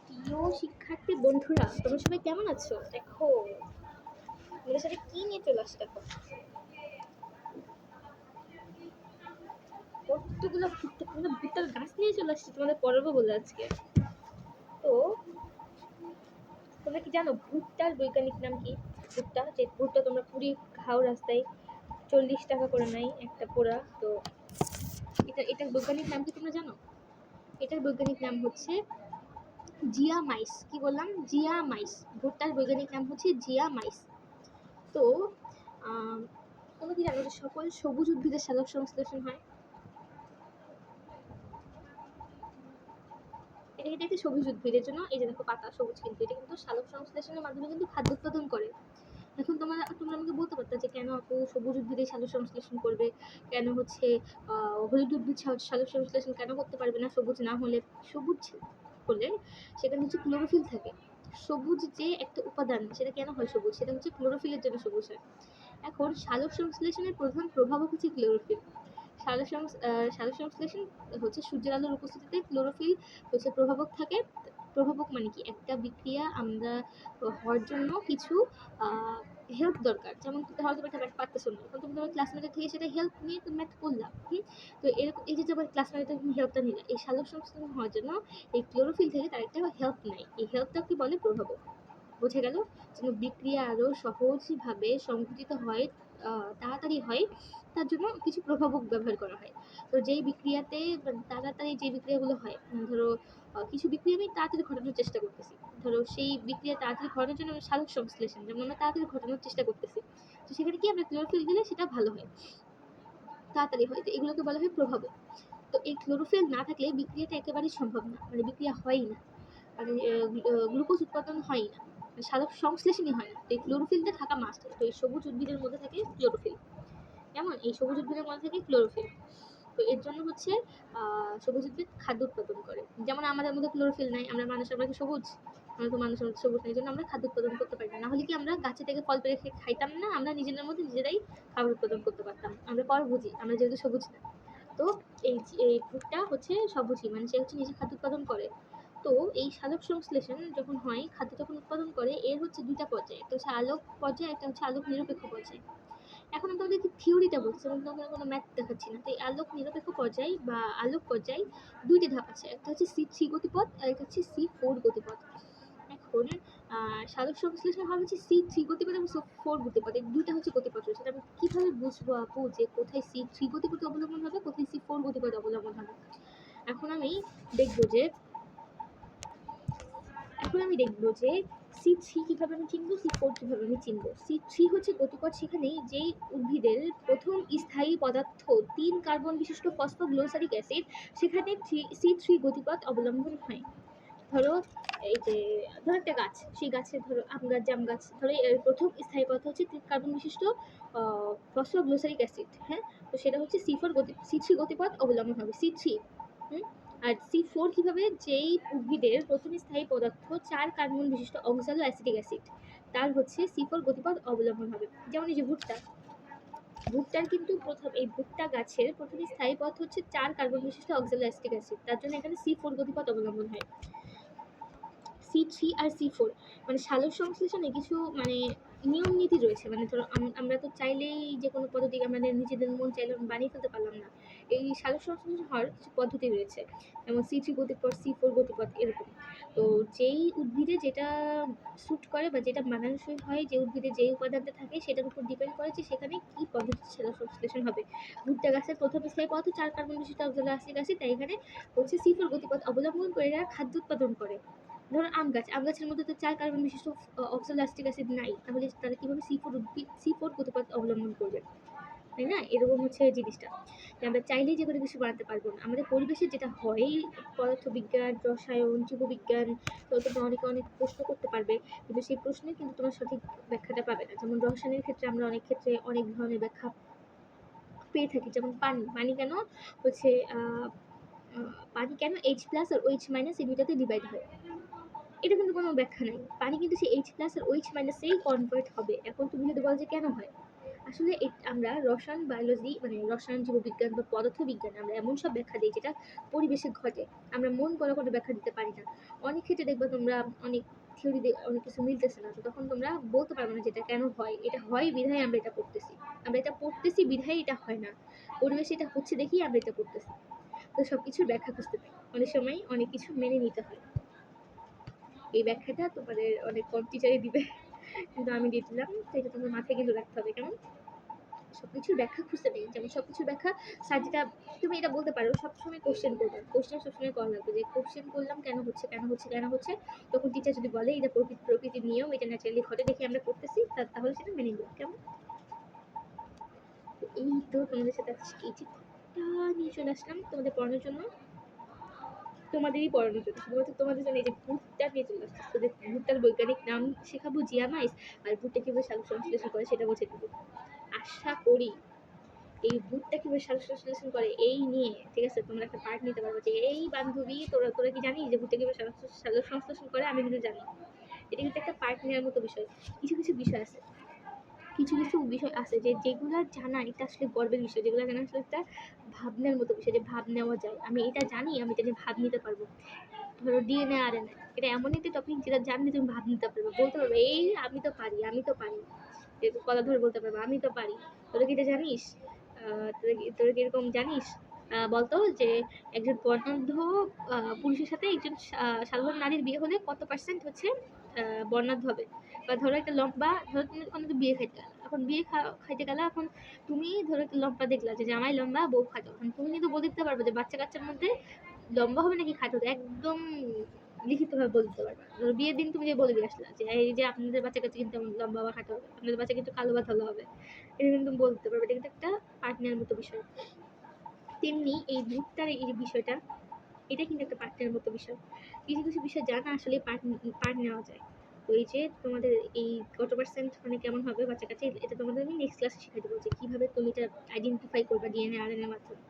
প্রিয় শিক্ষার্থী বন্ধুরা, তোমরা সবাই কেমন আছো? দেখো তোমাদের সাথে কি নিয়ে চলে আসছে, দেখো কতগুলো ভুট্টার গাছ নিয়ে চলে আসছে তোমাদের পড়াবো বলে আজকে। তো তোমরা কি জানো ভুট্টার বৈজ্ঞানিক নাম কি? ভুট্টা তোমরা পুরি খাও রাস্তায়, 40 টাকা করে নেয় একটা পোড়া। তো এটার বৈজ্ঞানিক নাম কি তোমরা জানো? এটার বৈজ্ঞানিক নাম হচ্ছে জিয়া মাইস। কি বললাম? জিয়া মাইস। ভুট্টার বৈজ্ঞানিক নাম হচ্ছে জিয়া মাইস। তো তোমরা কি জানো যে সকল সবুজ উদ্ভিদের সালোক সংশ্লেষণ হয়? এটা কিন্তু একটা সবুজ উদ্ভিদের জন্য, এই যে দেখো পাতা সবুজ, কিন্তু এটা কিন্তু সালোক সংশ্লেষণের মাধ্যমে কিন্তু খাদ্য উৎপাদন করে। এখন তোমরা আমাকে বলতে পারতো যে কেন আপু সবুজ উদ্ভিদে সালোক সংশ্লেষণ করবে, কেন হচ্ছে হলুদ উদ্ভিদ সালোক সংশ্লেষণ কেন করতে পারবে না সবুজ না হলে? সবুজ হলে সেখানে হচ্ছে ক্লোরোফিল থাকে। সবুজ যে একটা উপাদান সেটা কেন হয় সবুজ, সেটা হচ্ছে ক্লোরোফিলের জন্য সবুজ হয়। এখন সালোক সংশ্লেষণের প্রধান প্রভাবক হচ্ছে ক্লোরোফিল। সালোক সংশ্লেষণ হচ্ছে সূর্যের আলোর উপস্থিতিতে ক্লোরোফিল হচ্ছে প্রভাবক থাকে। প্রভাবক মানে কি? একটা বিক্রিয়া আমরা হওয়ার জন্য কিছু হেল্প দরকার। যেমন তুমি হয়তো একটা ম্যাথ পারতেছো না, এখন তুমি তোমার ক্লাসমেটের থেকে সেটা হেল্প নিয়ে তুমি ম্যাথ করলা। তো এরকম এই যে তোমার ক্লাসমেটের তুমি হেল্পটা নিলা, এই সালোক সংশ্লেষণ হওয়ার জন্য এই ক্লোরোফিল থেকে তার একটা হেল্প নেয়। এই হেল্পটা কি বলে? প্রভাবক। বোঝা গেল? যেন বিক্রিয়া আরো সহজভাবে সংঘটিত হয়, তাড়াতাড়ি হয়, তার জন্য কিছু প্রভাবক ব্যবহার করা হয়। তো যেই বিক্রিয়াতে তাড়াতাড়ি যে বিক্রিয়াগুলো হয়, ধরো কিছু বিক্রিয়া আমি তাড়াতাড়ি ঘটানোর চেষ্টা করতেছি, ধরো সেই বিক্রিয়া তাড়াতাড়ি ঘটানোর জন্য সালোক সংশ্লেষণ যেমন আমরা তাড়াতাড়ি ঘটানোর চেষ্টা করতেছি, তো সেখানে কি আমরা ক্লোরোফিল দিলে সেটা ভালো হয়, তাড়াতাড়ি হয়। তো এগুলোকে বলা হয় প্রভাবক। তো এই ক্লোরোফিল না থাকলে বিক্রিয়াটা একেবারেই সম্ভব না, মানে বিক্রিয়া হয়ই না, মানে গ্লুকোজ উৎপাদন হয়ই না, সালোক সংশ্লেষণই হয় না। তো এই ক্লোরোফিলটা থাকা মাস্ট। তো এই সবুজ উদ্ভিদের মধ্যে থাকে ক্লোরোফিল। কেমন? এই সবুজ উদ্ভিদের মধ্যে থাকে ক্লোরোফিল। তো এর জন্য হচ্ছে সবুজ উদ্ভিদ খাদ্য উৎপাদন করে। যেমন আমাদের মধ্যে ক্লোরোফিল নাই, আমরা মানুষ, আমরা কি সবুজ? আমরা তো মানুষের মধ্যে সবুজ নাই, এই জন্য আমরা খাদ্য উৎপাদন করতে পারি না। হলে কি আমরা গাছে থেকে ফল পেড়ে খাইতাম না? আমরা নিজেদের মধ্যে নিজেরাই খাবার উৎপাদন করতে পারতাম। আমরা পরভোজী, আমরা যেহেতু সবুজ না। তো এই ভুট্টা হচ্ছে সবুজই, মানে সে হচ্ছে নিজে খাদ্য উৎপাদন করে। তো এই সালোক সংশ্লেষণ যখন হয়, খাদ্য যখন উৎপাদন করে, এর হচ্ছে দুইটা পর্যায়, একটা হচ্ছে আলোক পর্যায়, একটা হচ্ছে আলোক নিরপেক্ষ পর্যায়। এখন আমি তোমাদেরকে থিওরিটা বলছি, আমি তোমাদের কোনো ম্যাথ দেখাচ্ছি না। তো এই আলোক নিরপেক্ষ পর্যায় বা আলোক পর্যায় দুইটি ধাপ আছে, একটা হচ্ছে C3 গতিপথ আর একটা হচ্ছে C4 গতিপথ। এখন সালোক সংশ্লেষণ হবে হচ্ছে C3 গতিপথ এবং C4 গতিপথ, এই দুইটা হচ্ছে গতিপথ রয়েছে। আমি কিভাবে বুঝবো আপু যে কোথায় C3 গতিপথ অবলম্বন হবে, কোথায় C4 গতিপথ অবলম্বন হবে? এখন আমি দেখবো যে C3 কিভাবে আমি চিনবো, C4 কিভাবে আমি চিনবো। C3 হচ্ছে গতিপথ সেখানেই যেই উদ্ভিদের প্রথম স্থায়ী পদার্থ 3 কার্বন বিশিষ্ট ফসফোগ্লোসারিক অ্যাসিড, সেখানে C3 গতিপথ অবলম্বন হয়। ধরো এই যে ধরো একটা গাছ, সেই গাছে ধরো আম গাছ, জাম গাছ, ধরো এর প্রথম স্থায়ী পদার্থ হচ্ছে 3 কার্বন বিশিষ্ট ফসফোগ্লোসারিক অ্যাসিড। হ্যাঁ, তো সেটা হচ্ছে C3 গতিপথ অবলম্বন হবে, C3। আর C4 কিভাবে? যেই উদ্ভিদের প্রথম স্থায়ী পদার্থ 4 কার্বন বিশিষ্ট অক্সালো অ্যাসিটিক অ্যাসিড, তার হচ্ছে C4 গতিপথ অবলম্বন হবে। যেমন এই যে ভুট্টার কিন্তু এই ভুট্টা গাছের প্রথম স্থায়ী পদার্থ হচ্ছে 4 কার্বন বিশিষ্ট অক্সালো অ্যাসিটিক অ্যাসিড, তার জন্য এখানে C4 গতিপথ অবলম্বন হয়। C3 আর C4 মানে সালোক সংশ্লেষণে কিছু মানে নিয়ম নীতি রয়েছে। মানে ধরো আমরা তো চাইলেই যে কোনো পদ্ধতি আমাদের নিজেদের মন চাইলে বানিয়ে ফেলতে পারলাম না। এই সালোক সংশ্লেষণ হওয়ার কিছু পদ্ধতি রয়েছে, যেমন C3 গতিপথ, C4 গতিপথ, এরকম। তো যেই উদ্ভিদে যেটা স্যুট করে বা যেটা মানানসই হয়, যে উদ্ভিদে যেই উপাদানটা থাকে সেটার উপর ডিপেন্ড করে যে সেখানে কি পদ্ধতিতে সালোক সংশ্লেষণ হবে। ভুট্টা গাছের প্রথম স্থায়ী পদার্থ 4 কার্বন বিশিষ্ট অক্সালোঅ্যাসিড অ্যাসিড, তাই এখানে হচ্ছে C4 গতিপথ অবলম্বন করে এরা খাদ্য উৎপাদন করে। ধরো আম গাছের মধ্যে তো 4 কার্বন বিশিষ্ট অক্সালোঅ্যাসিটিক অ্যাসিড নাই, তাহলে তারা কিভাবে C4 গতিপথ অবলম্বন করবে? তাই না? এরকম হচ্ছে জিনিসটা, যে আমরা চাইলেই যে কোনো কিছু বানাতে পারবো না। আমাদের পরিবেশে যেটা হয়, পদার্থবিজ্ঞান, রসায়ন, জীববিজ্ঞান, তো তোমরা অনেকে অনেক প্রশ্ন করতে পারবে, কিন্তু সেই প্রশ্নে কিন্তু তোমার সঠিক ব্যাখ্যাটা পাবে না। যেমন রসায়নের ক্ষেত্রে আমরা অনেক ক্ষেত্রে অনেক ধরনের ব্যাখ্যা পেয়ে থাকি। যেমন পানি কেন হচ্ছে পানি কেন H+ আর OH- এই দুইটাতে ডিভাইড হয়, এটা কিন্তু কোনো ব্যাখ্যা নাই। পানি কিন্তু সেই H+ আর OH- এই কনভার্ট হবে। এখন তুমি যদি বলো যে কেন হয়, আসলে আমরা রসায়ন, বায়োলজি মানে রসায়ন, জীববিজ্ঞান বা পদার্থবিজ্ঞান আমরা এমন সব ব্যাখ্যা দিই যেটা পরিবেশে ঘটে। আমরা মন গড়া কোনো ব্যাখ্যা দিতে পারি না। অনেক ক্ষেত্রে দেখবা তোমরা অনেক থিওরি দিয়ে অনেক কিছু মিলতেছে না। তো তখন তোমরা বলতে পারবে না যে এটা কেন হয়? এটা হয় বিধায় আমরা এটা পড়তেছি। আমরা এটা পড়তেছি বিধায় এটা হয় না। পরিবেশে এটা হচ্ছে দেখেই আমরা এটা পড়তেছি। তো সবকিছুর ব্যাখ্যা খুঁজতে পাই। অনেক সময় অনেক কিছু মেনে নিতে হয়। এই ব্যাখ্যাটা তোমাদের অনেক কম টিচারই দিবে। কিন্তু আমি দিয়ে দিলাম। তো এটা তোমার মাথায় কিন্তু রাখতে হবে। কেমন? সবকিছুর ব্যাখ্যা খুঁজতে নেই, যেমন সবকিছুর ব্যাখ্যা স্যার যেটা তুমি এটা বলতে পারো, সবসময় কোশ্চেন করবে, কোশ্চেন সবসময় করা লাগবে যে কোশ্চেন করলাম কেন হচ্ছে কেন হচ্ছে কেন হচ্ছে। তখন টিচার যদি বলে এটা প্রকৃতির নিয়ম, এটা ন্যাচারালি ঘটে দেখে আমরা করতেছি, তাহলে সেটা মেনে নিলাম। কেমন? তো এই তো তোমাদের সাথে এই চিত্রটা নিয়ে চলে আসলাম তোমাদের পড়ানোর জন্য, তোমাদেরই পড়ানোর জন্য, শুধুমাত্র তোমাদের জন্য। এই যে ভূতটা নিয়ে চলে আসছে, তোদের ভূতটার বৈজ্ঞানিক নাম শেখাবো জিয়ামাইস, আর ভূতটা কিভাবে সালোক সংশ্লেষণ করে সেটা বুঝে দেবো। আশা করি এই ভূতটা কিভাবে শ্বাস-প্রশ্বাস করে এই নিয়ে, ঠিক আছে, তোমরা একটা পার্ট নিতে পারবে যে এই বান্ধবী তোরা তোরা কি জানিস যে ভূতটা কিভাবে শ্বাস-প্রশ্বাস করে? আমি কিন্তু জানি। এটা কিন্তু একটা পার্ট নেওয়ার মতো বিষয়। কিছু কিছু বিষয় আছে, কিছু কিছু বিষয় আছে যে যেগুলো জানা এটা আসলে গর্বের বিষয়, যেগুলো জানা আসলে একটা ভাবনার মতো বিষয়, যে ভাব নেওয়া যায়। আমি এটা জানি, আমি এটা নিয়ে ভাব নিতে পারবো। ধরো ডিএনএ আরএনএ, এটা এমন একটি টপিক যেটা জানলে তুমি ভাব নিতে পারবে, বলতে পারবে এই আমি তো পারি, আমি তো পারি, গলা ধরে বলতে পারবে আমি তো পারি। তোরা কি এটা জানিস? তোরা কি এরকম জানিস? বলতো যে একজন বর্ণাঢ্য পুরুষের সাথে একজন সাধারণ নারীর বিয়ে হলে কত পার্সেন্ট হচ্ছে বর্ণাঢ্য হবে? বা ধরো একটা লম্বা, ধরো তুমি কোনো তো বিয়ে খাইতে গেলা, এখন বিয়ে খাইতে গেলা, এখন তুমি ধরো একটা লম্বা দেখলা যে জামাই লম্বা বউ খাটো, এখন তুমি কিন্তু বলে দিতে পারবে যে বাচ্চা কাচ্চার মধ্যে লম্বা হবে নাকি খাটো হবে, একদম লিখিতভাবে বলে দিতে পারবে। ধরো বিয়ের দিন তুমি যে বলে দিয়ে আসলা যে এই যে আপনাদের বাচ্চা কাচ্চা কিন্তু লম্বা বা খাটো হবে, আপনাদের বাচ্চা কিন্তু কালো বা ধলা হবে, এটা কিন্তু তুমি বলতে পারবে। এটা কিন্তু একটা পার্টনার মতো বিষয়। তেমনি এই ভূতটার এই যে বিষয়টা, এটা কিন্তু একটা পার্টনার মতো বিষয়। কিছু কিছু বিষয় জানা আসলে পার্ট নেওয়া যায়। তো এই যে তোমাদের এই কত পার্সেন্ট মানে কেমন হবে বাচ্চা কাচ্চা, এটা তোমাদের আমি নেক্সট ক্লাসে শিখাই দেবো যে কিভাবে তুমি এটা আইডেন্টিফাই করবা ডিএনএ আরএনএ মাধ্যমে।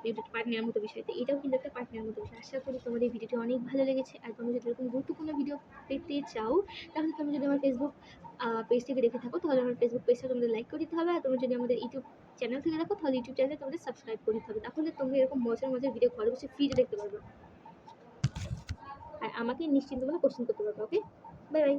এটা পার্ট নেওয়ার মতো বিষয়। তো এটাও কিন্তু একটা পার্ট নেওয়ার মতো বিষয়। আশা করি তোমাদের এই ভিডিওটি অনেক ভালো লেগেছে। আর তোমরা যদি এরকম গুরুত্বপূর্ণ ভিডিও পেতে চাও, তাহলে তুমি যদি আমার ফেসবুক পেজ থেকে দেখে থাকো, তাহলে আমার ফেসবুক পেজটা তোমাদের লাইক করে দিতে হবে। আর তুমি যদি আমাদের ইউটিউব চ্যানেল থেকে দেখো, তাহলে ইউটিউব চ্যানেলে তোমাদের সাবস্ক্রাইব করে দিতে হবে। তাহলে তোমরা এরকম মজার মজার ভিডিও ঘরে বসে ফ্রিতে দেখতে পারবে। আর আমাকে নিশ্চিন্ত মনে কোশ্চেন করতে পারবে। ওকে, বাই বাই।